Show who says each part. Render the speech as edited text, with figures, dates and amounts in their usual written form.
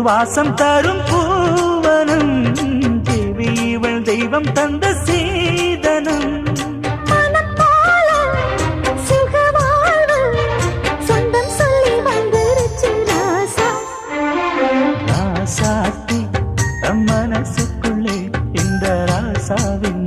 Speaker 1: வாசம் தரும் பூவனம் தேவி இவள் தெய்வம் தந்த சீதனம் ராசாத்தி மனசுக்குள்ளே இந்த ராசாவின்